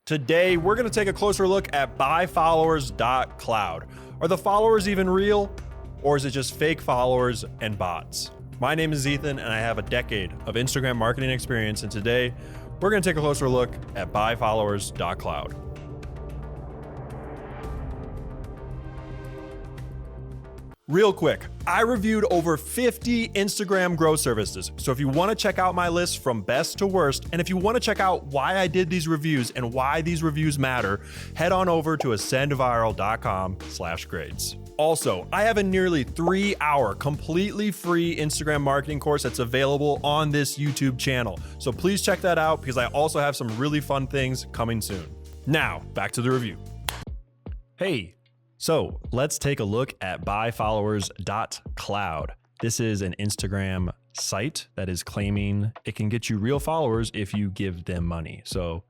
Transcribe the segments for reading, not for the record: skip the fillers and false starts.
Today, we're going to take a closer look at BuyFollowers.Cloud. Are the followers even real, or is it just fake followers and bots? My name is Ethan, and I have a decade of Instagram marketing experience, and today, we're going to take a closer look at BuyFollowers.Cloud. Real quick, I reviewed over 50 Instagram growth services. So if you want to check out my list from best to worst, and if you want to check out why I did these reviews and why these reviews matter, head on over to ascendviral.com/grades. Also, I have a nearly 3-hour completely free Instagram marketing course that's available on this YouTube channel. So please check that out because I also have some really fun things coming soon. Now, back to the review. Hey. So let's take a look at BuyFollowers.Cloud. This is an Instagram site that is claiming it can get you real followers if you give them money. So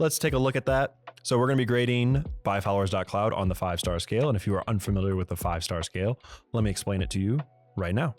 let's take a look at that. So we're going to be grading BuyFollowers.Cloud on the 5-star scale. And if you are unfamiliar with the 5-star scale, let me explain it to you right now.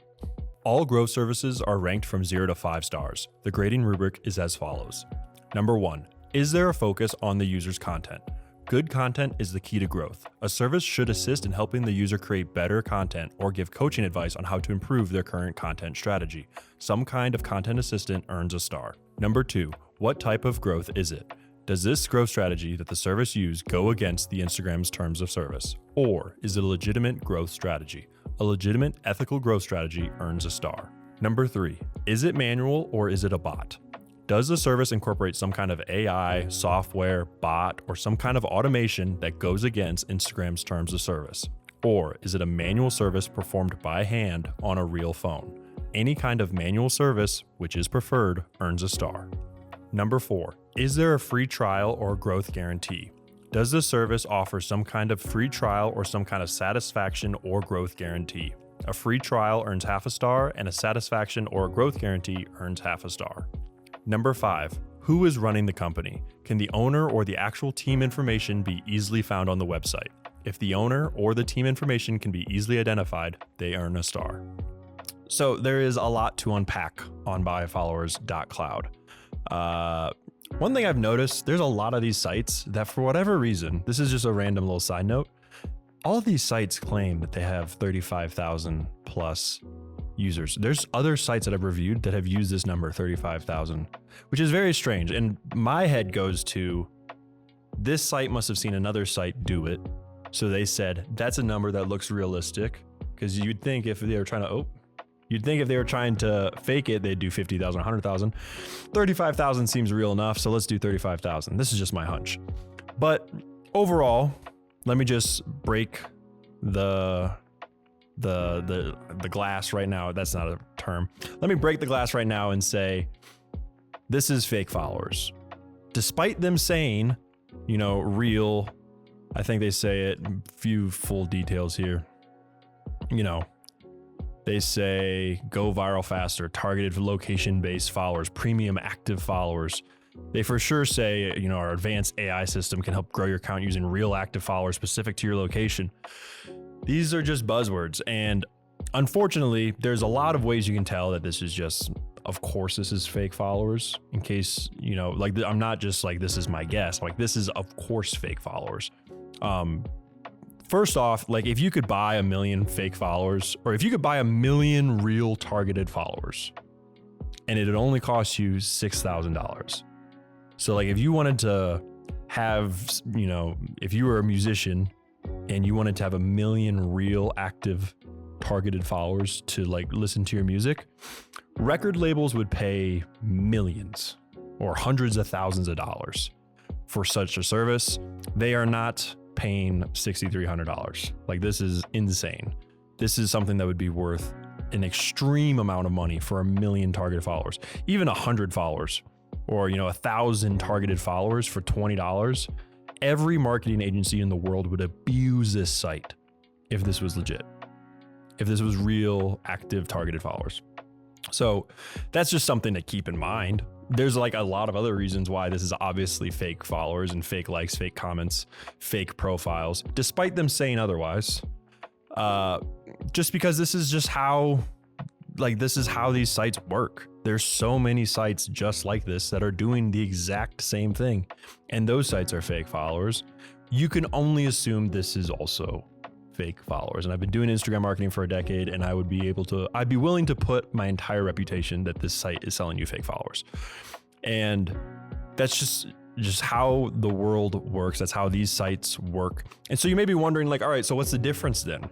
All growth services are ranked from 0 to 5 stars. The grading rubric is as follows. Number 1, is there a focus on the user's content? Good content is the key to growth. A service should assist in helping the user create better content or give coaching advice on how to improve their current content strategy. Some kind of content assistant earns a star. Number 2, what type of growth is it? Does this growth strategy that the service used go against the Instagram's terms of service? Or is it a legitimate growth strategy? A legitimate ethical growth strategy earns a star. Number 3, is it manual or is it a bot? Does the service incorporate some kind of AI, software, bot, or some kind of automation that goes against Instagram's terms of service? Or is it a manual service performed by hand on a real phone? Any kind of manual service, which is preferred, earns a star. Number 4, is there a free trial or growth guarantee? Does the service offer some kind of free trial or some kind of satisfaction or growth guarantee? A free trial earns half a star, and a satisfaction or a growth guarantee earns half a star. Number 5, who is running the company? Can the owner or the actual team information be easily found on the website? If the owner or the team information can be easily identified, they earn a star. So there is a lot to unpack on BuyFollowers.Cloud. One thing I've noticed, there's a lot of these sites that for whatever reason, this is just a random little side note, all of these sites claim that they have 35,000 plus users. There's other sites that I've reviewed that have used this number, 35,000, which is very strange. And my head goes to, this site must have seen another site do it. So they said, that's a number that looks realistic. Because you'd think if they were trying to fake it, they'd do 50,000, 100,000. 35,000 seems real enough. So let's do 35,000. This is just my hunch. But overall, let me just break the glass right now. That's not a term. Let me break the glass right now and say, this is fake followers. Despite them saying, real, I think they say it, few full details here. They say go viral faster, targeted location-based followers, premium active followers. They for sure say, our advanced AI system can help grow your account using real active followers specific to your location. These are just buzzwords, and unfortunately, there's a lot of ways you can tell that this is just, of course, this is fake followers. In case, I'm not just like, this is my guess. Like, this is, of course, fake followers. First off, like, if you could buy 1 million fake followers, or if you could buy 1 million real targeted followers, and it'd only cost you $6,000. So, like, if you wanted to have, if you were a musician, and you wanted to have 1 million real active targeted followers to listen to your music, record labels would pay millions or hundreds of thousands of dollars for such a service. They are not paying $6,300. This is insane. This is something that would be worth an extreme amount of money for 1 million targeted followers, even 100 followers or, 1,000 targeted followers for $20. Every marketing agency in the world would abuse this site if this was legit, if this was real, active, targeted followers. So that's just something to keep in mind. There's a lot of other reasons why this is obviously fake followers and fake likes, fake comments, fake profiles, despite them saying otherwise. Just because this is just how, this is how these sites work. There's so many sites just like this that are doing the exact same thing, and those sites are fake followers. You can only assume this is also fake followers. And I've been doing Instagram marketing for a decade, and I'd be willing to put my entire reputation that this site is selling you fake followers. And that's just how the world works. That's how these sites work. And so you may be wondering, like, all right, so what's the difference then?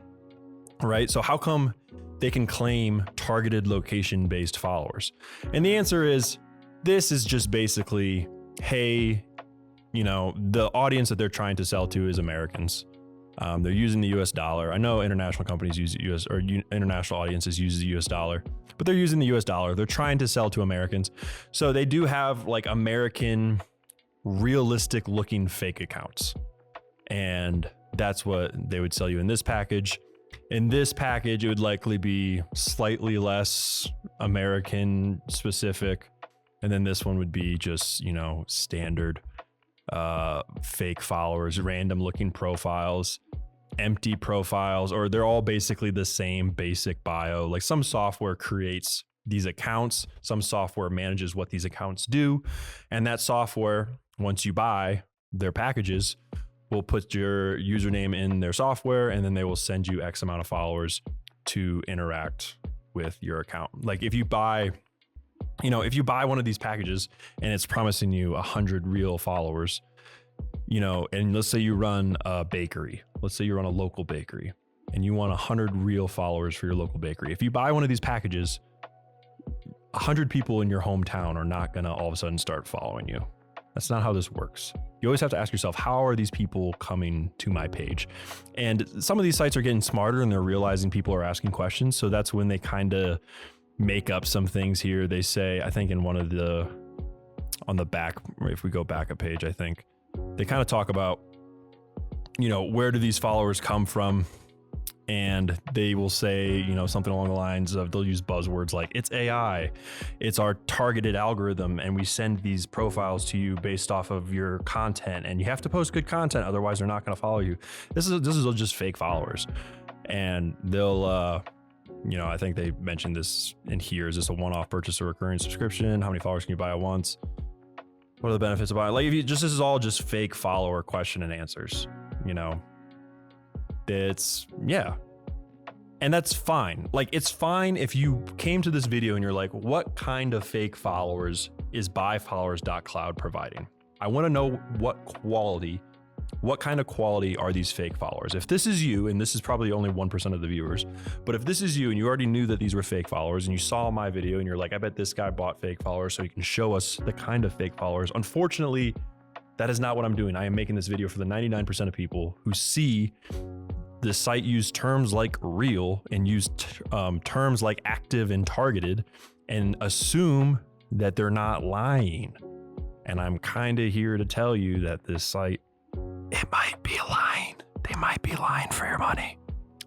Right? So how come they can claim targeted location-based followers? And the answer is, this is just basically, hey, the audience that they're trying to sell to is Americans. They're using the US dollar. I know international companies use US, or international audiences use the US dollar, but they're using the US dollar. They're trying to sell to Americans. So they do have like American realistic looking fake accounts. And that's what they would sell you in this package. In this package, it would likely be slightly less American specific. And then this one would be just, standard fake followers, random looking profiles, empty profiles, or they're all basically the same basic bio. Like some software creates these accounts, some software manages what these accounts do. And that software, once you buy their packages, will put your username in their software, and then they will send you X amount of followers to interact with your account. Like if you buy one of these packages and it's promising you 100 real followers, and let's say you run a bakery, let's say you run a local bakery and you want 100 real followers for your local bakery. If you buy one of these packages, 100 people in your hometown are not going to all of a sudden start following you. That's not how this works. You always have to ask yourself, how are these people coming to my page? And some of these sites are getting smarter and they're realizing people are asking questions. So that's when they kind of make up some things here. They say, I think in one of on the back, if we go back a page, I think they kind of talk about, where do these followers come from? And they will say, something along the lines of, they'll use buzzwords like, it's AI, it's our targeted algorithm, and we send these profiles to you based off of your content, and you have to post good content, otherwise they're not going to follow you. This is just fake followers. And they'll, I think they mentioned this in here. Is this a one-off purchase or recurring subscription? How many followers can you buy at once? What are the benefits of buying? Like, this is all just fake follower question and answers, And that's fine. Like, it's fine if you came to this video and you're like, what kind of fake followers is BuyFollowers.Cloud providing? I want to know what kind of quality are these fake followers? If this is you, and this is probably only 1% of the viewers, but if this is you and you already knew that these were fake followers and you saw my video and you're like, I bet this guy bought fake followers so he can show us the kind of fake followers. Unfortunately, that is not what I'm doing. I am making this video for the 99% of people who see the site use terms like real and use terms like active and targeted and assume that they're not lying. And I'm kind of here to tell you that this site, it might be lying. They might be lying for your money.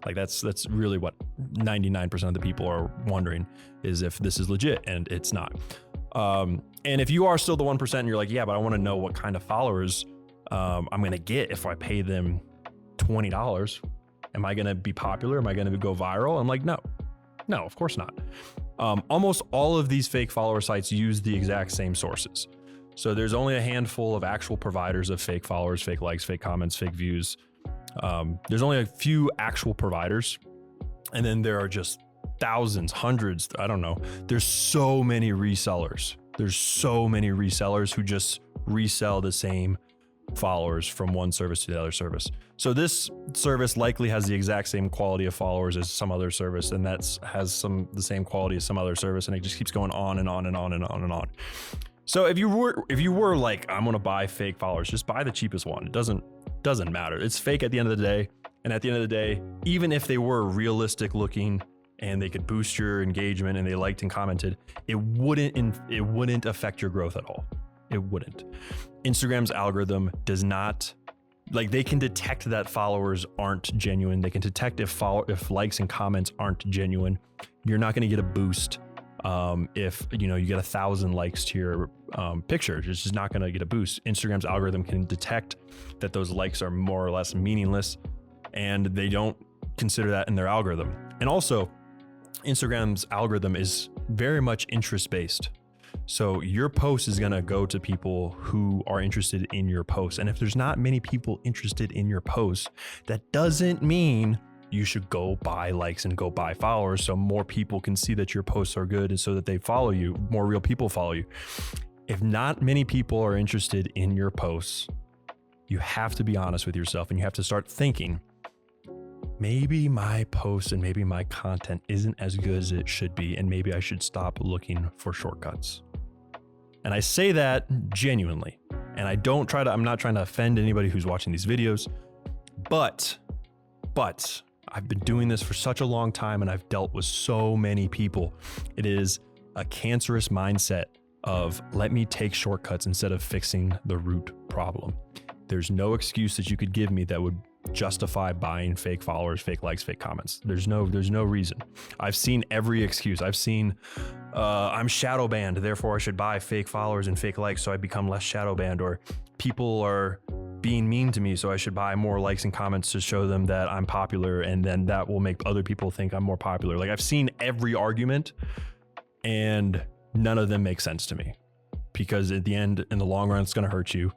Like that's really what 99% of the people are wondering, is if this is legit, and it's not. And if you are still the 1% and you're like, yeah, but I want to know what kind of followers I'm going to get if I pay them $20. Am I going to be popular? Am I going to go viral? I'm like, no, of course not. Almost all of these fake follower sites use the exact same sources. So there's only a handful of actual providers of fake followers, fake likes, fake comments, fake views. There's only a few actual providers. And then there are just thousands, hundreds, I don't know. There's so many resellers. There's so many resellers who just resell the same followers from one service to the other service. So this service likely has the exact same quality of followers as some other service, and has the same quality as some other service, and it just keeps going on and on and on and on and on. So if you were like, I'm gonna buy fake followers, just buy the cheapest one. It doesn't matter. It's fake at the end of the day. And at the end of the day, even if they were realistic looking and they could boost your engagement and they liked and commented, it wouldn't affect your growth at all. It wouldn't. Instagram's algorithm does not, like, they can detect that followers aren't genuine. They can detect if likes and comments aren't genuine. You're not going to get a boost if you get 1,000 likes to your picture. It's just not going to get a boost. Instagram's algorithm can detect that those likes are more or less meaningless, and they don't consider that in their algorithm. And also, Instagram's algorithm is very much interest-based. So your post is going to go to people who are interested in your post. And if there's not many people interested in your post, that doesn't mean you should go buy likes and go buy followers so more people can see that your posts are good and so that they follow you, more real people follow you. If not many people are interested in your posts, you have to be honest with yourself and you have to start thinking, maybe my post and maybe my content isn't as good as it should be, and maybe I should stop looking for shortcuts. And I say that genuinely, and I'm not trying to offend anybody who's watching these videos, but I've been doing this for such a long time and I've dealt with so many people. It is a cancerous mindset of let me take shortcuts instead of fixing the root problem. There's no excuse that you could give me that would justify buying fake followers, fake likes, fake comments. There's no reason. I've seen every excuse. I've seen I'm shadow banned, therefore I should buy fake followers and fake likes so I become less shadow banned, or people are being mean to me so I should buy more likes and comments to show them that I'm popular, and then that will make other people think I'm more popular. Like, I've seen every argument and none of them make sense to me, because at the end, in the long run, it's going to hurt you.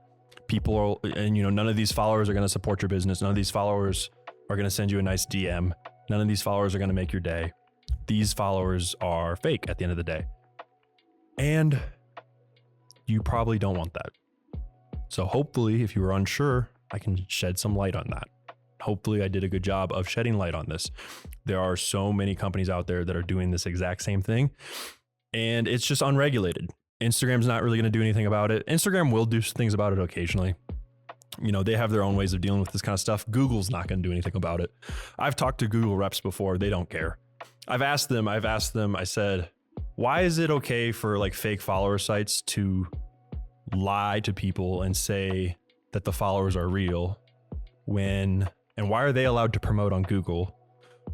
People are, and none of these followers are going to support your business. None of these followers are going to send you a nice DM. None of these followers are going to make your day. These followers are fake at the end of the day. And you probably don't want that. So hopefully, if you were unsure, I can shed some light on that. Hopefully I did a good job of shedding light on this. There are so many companies out there that are doing this exact same thing, and it's just unregulated. Instagram's not really going to do anything about it. Instagram will do things about it occasionally. They have their own ways of dealing with this kind of stuff. Google's not going to do anything about it. I've talked to Google reps before. They don't care. I've asked them, I said, why is it okay for like fake follower sites to lie to people and say that the followers are real and why are they allowed to promote on Google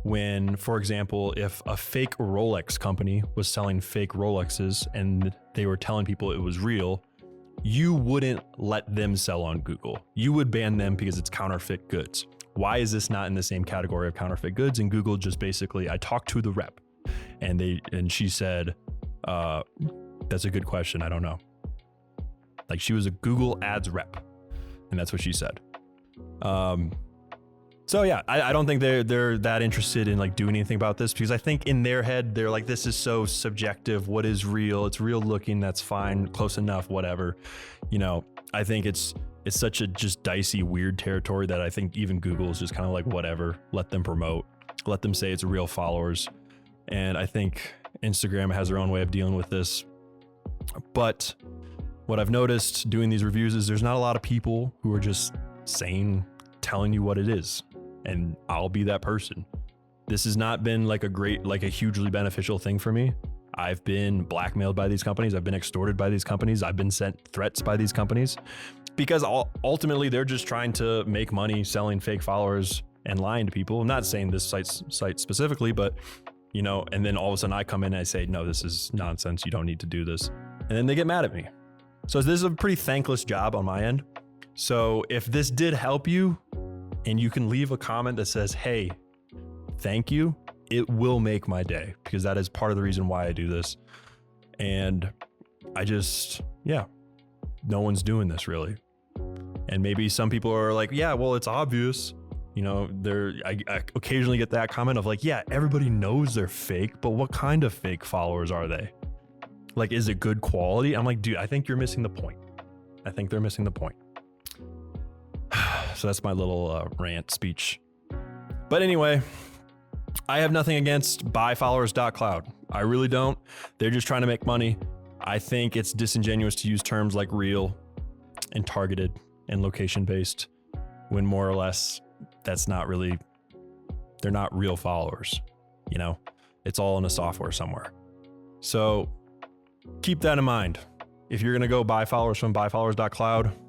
when, for example, if a fake Rolex company was selling fake Rolexes and they were telling people it was real, you wouldn't let them sell on Google. You would ban them because it's counterfeit goods. Why is this not in the same category of counterfeit goods? And Google just basically, I talked to the rep and she said, that's a good question. I don't know. Like, she was a Google ads rep and that's what she said. So yeah, I don't think they're that interested in like doing anything about this, because I think in their head, they're like, this is so subjective. What is real? It's real looking. That's fine. Close enough, whatever. I think it's such a just dicey, weird territory that I think even Google is just kind of like, whatever, let them promote, let them say it's real followers. And I think Instagram has their own way of dealing with this. But what I've noticed doing these reviews is there's not a lot of people who are just telling you what it is. And I'll be that person. This has not been like a hugely beneficial thing for me. I've been blackmailed by these companies. I've been extorted by these companies. I've been sent threats by these companies, because ultimately they're just trying to make money selling fake followers and lying to people. I'm not saying this site specifically, but and then all of a sudden I come in and I say, no, this is nonsense. You don't need to do this. And then they get mad at me. So this is a pretty thankless job on my end. So if this did help you, and you can leave a comment that says, hey, thank you, it will make my day, because that is part of the reason why I do this. And I just, no one's doing this really. And maybe some people are like, yeah, well, it's obvious. I occasionally get that comment of like, yeah, everybody knows they're fake, but what kind of fake followers are they? Like, is it good quality? I'm like, dude, I think you're missing the point. I think they're missing the point. So that's my little rant speech. But anyway, I have nothing against BuyFollowers.Cloud. I really don't. They're just trying to make money. I think it's disingenuous to use terms like real and targeted and location-based when more or less they're not real followers. It's all in a software somewhere. So keep that in mind. If you're going to go buy followers from BuyFollowers.Cloud,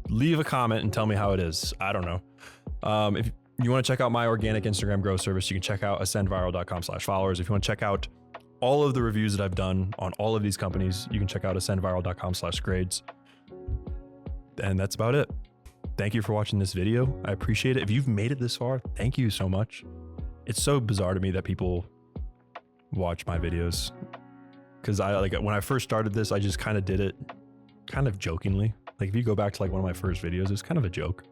leave a comment and tell me how it is. I don't know. If you want to check out my organic Instagram growth service, you can check out ascendviral.com/followers. If you want to check out all of the reviews that I've done on all of these companies, you can check out ascendviral.com/grades. And that's about it. Thank you for watching this video. I appreciate it. If you've made it this far, thank you so much. It's so bizarre to me that people watch my videos. Cause I like when I first started this, I just kind of did it kind of jokingly. Like if you go back to like one of my first videos, it's kind of a joke.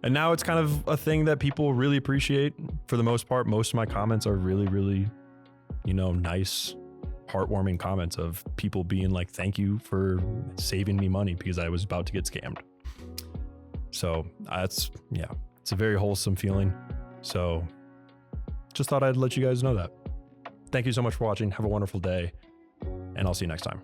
And now it's kind of a thing that people really appreciate for the most part. Most of my comments are really, really, you know, nice, heartwarming comments of people being like, thank you for saving me money because I was about to get scammed. So that's, yeah, it's a very wholesome feeling. So just thought I'd let you guys know that. Thank you so much for watching. Have a wonderful day, and I'll see you next time.